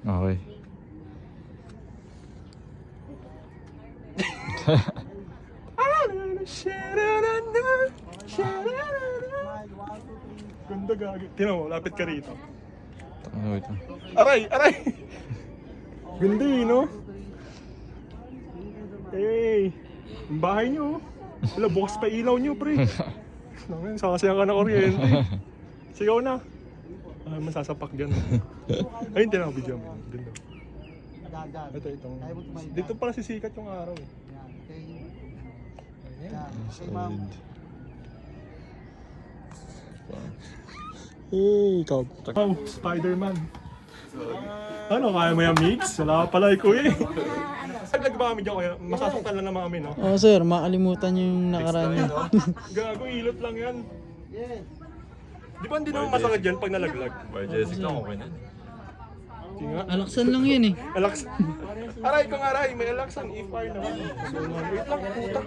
Okay. Ganda gagi. Tinan mo, lapit ka rito. Ano ito? Aray! Aray! Ganda eh, no? Hey! Ang bahay nyo. Wala, bukas pa ilaw nyo, pre. Naman, sakasayan ka na kuryente. Sigaw na. Ah, masasapak dyan. Ayun, tinan mo, video mo. Ganda. Ito, itong... Dito pala sisikat yung araw eh. Solid. Hey, ikaw. Oh, Spider-Man. Ano, kaya mo yung mix? Wala ka pala ikaw eh. Naglag ba kami dyan kaya? Masasaktan lang naman kami, no? Oo sir, makalimutan yung nakaraan niya. Gago, ilot lang yan. Di ba hindi naman masakit dyan pag nalaglag? By Jessica, okay na. Hindi nga. Alaksan lang yun eh. Alax. Aray kung aray, may alaksan. If I naman. So, wait lang, puta.